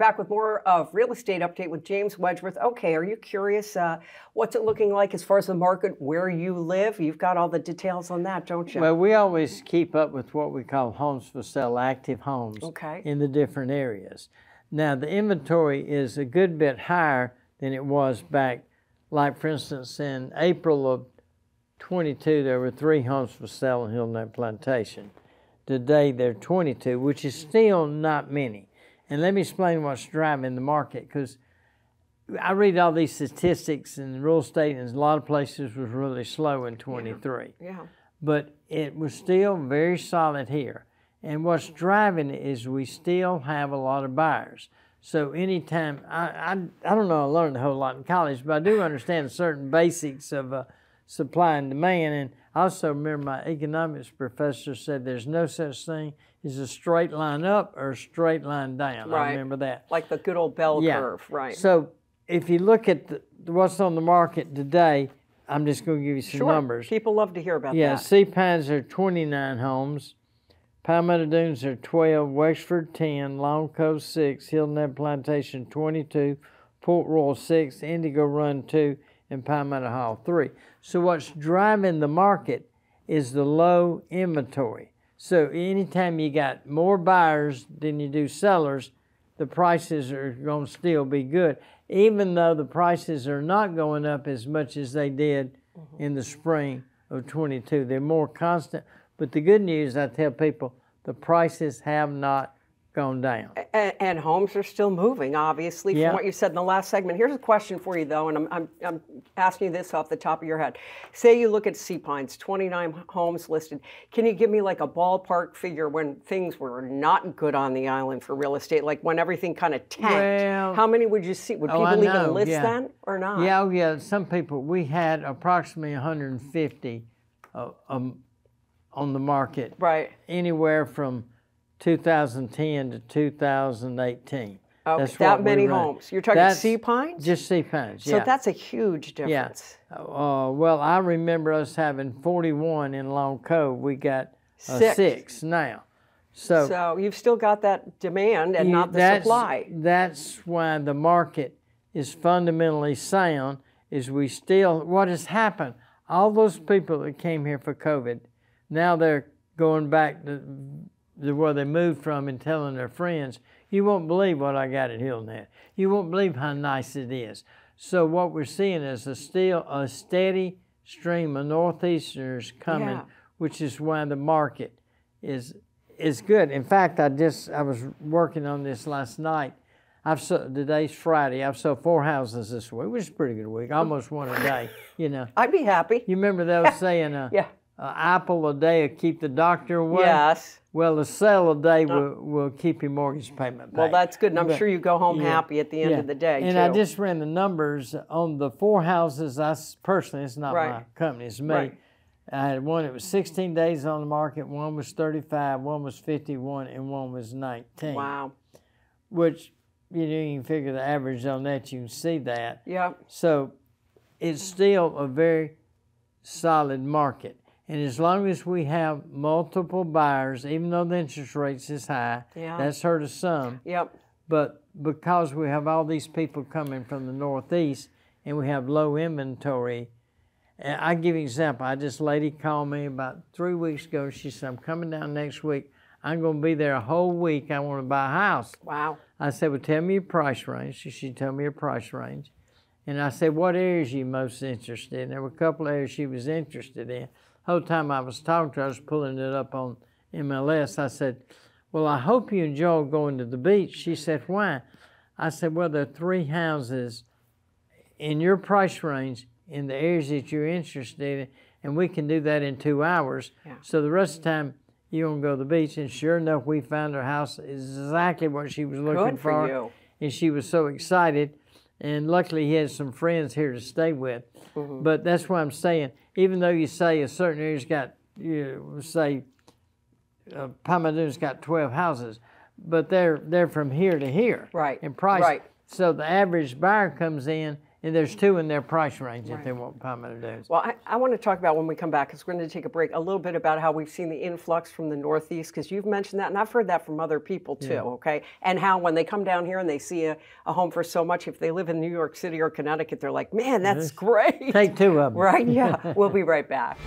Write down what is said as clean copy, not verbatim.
back with more of Real Estate Update with James Wedgeworth. Okay, are you curious what's it looking like as far as the market where you live? You've got all the details on that, don't you? Well, we always keep up with what we call homes for sale, active homes in the different areas. Now, the inventory is a good bit higher than it was back, like for instance, in April of 22, there were 3 homes for sale in Hilton Plantation. Today, there are 22, which is still not many. And let me explain what's driving the market, because I read all these statistics, and real estate in a lot of places was really slow in 23. Yeah. But it was still very solid here. And what's driving it is we still have a lot of buyers. So anytime, I don't know, I learned a whole lot in college, but I do understand certain basics of supply and demand. And I also remember my economics professor said there's no such thing as a straight line up or a straight line down. Right. I remember that. Like the good old bell curve, right. So if you look at what's on the market today, I'm just going to give you some numbers. People love to hear about that. Yeah, Sea Pines are 29 homes. Palmetto Dunes are 12, Wexford 10, Long Cove 6, Hilton Plantation 22, Port Royal 6, Indigo Run 2, and Palmetto Hall 3. So what's driving the market is the low inventory. So anytime you got more buyers than you do sellers, the prices are going to still be good, even though the prices are not going up as much as they did in the spring of 22. They're more constant. But the good news, I tell people, the prices have not gone down. And homes are still moving, obviously, from what you said in the last segment. Here's a question for you, though, and I'm asking you this off the top of your head. Say you look at Sea Pines, 29 homes listed. Can you give me like a ballpark figure when things were not good on the island for real estate, like when everything kind of tanked? Well, how many would you see? Would people even list then or not? Yeah, some people. We had approximately 150 on the market. Right. Anywhere from 2010 to 2018. Okay, that's that many homes. You're talking Sea Pines? Just Sea Pines, yeah. So that's a huge difference. Yeah. Well, I remember us having 41 in Long Cove. We got 6 now. So you've still got that demand and not the supply. That's why the market is fundamentally sound, is we still, what has happened, all those people that came here for COVID, now they're going back to where they moved from and telling their friends, you won't believe what I got at Hilton. You won't believe how nice it is. So what we're seeing is still a steady stream of Northeasterners coming, which is why the market is good. In fact, I was working on this last night. Today's Friday. I've sold 4 houses this week, which is a pretty good week, almost one a day, you know. I'd be happy. You remember they were saying, an apple a day will keep the doctor away? Yes. Well, a sale a day will keep your mortgage payment paid. Well, that's good, and I'm sure you go home happy at the end of the day, And I just ran the numbers on the 4 houses. Personally, it's not my company, it's me. Right. I had one that was 16 days on the market, one was 35, one was 51, and one was 19. Wow. Which, you can figure the average on that, you can see that. Yeah. So it's still a very solid market. And as long as we have multiple buyers, even though the interest rates is high, that's hurt us some. Yep. But because we have all these people coming from the Northeast and we have low inventory, and I give you an example. This lady called me about 3 weeks ago. She said, I'm coming down next week. I'm going to be there a whole week. I want to buy a house. Wow. I said, well, tell me your price range. She told me her price range. And I said, what areas are you most interested in? There were a couple of areas she was interested in. The whole time I was talking to her, I was pulling it up on MLS. I said, well, I hope you enjoy going to the beach. She said, why? I said, well, there are 3 houses in your price range in the areas that you're interested in, and we can do that in 2 hours. Yeah. So the rest of the time, you're going to go to the beach. And sure enough, we found her house exactly what she was looking for. Good for you. And she was so excited. And luckily, he had some friends here to stay with. Mm-hmm. But that's what I'm saying. Even though you say a certain area's got, say, Palmetto Dunes got 12 houses, but they're from here to here in price. Right. So the average buyer comes in And there's two in their price range that they want permanent dues. Well, I want to talk about when we come back, because we're going to take a break, a little bit about how we've seen the influx from the Northeast, because you've mentioned that, and I've heard that from other people too, okay? And how when they come down here and they see a home for so much, if they live in New York City or Connecticut, they're like, man, that's great. Take two of them. Right, yeah. We'll be right back.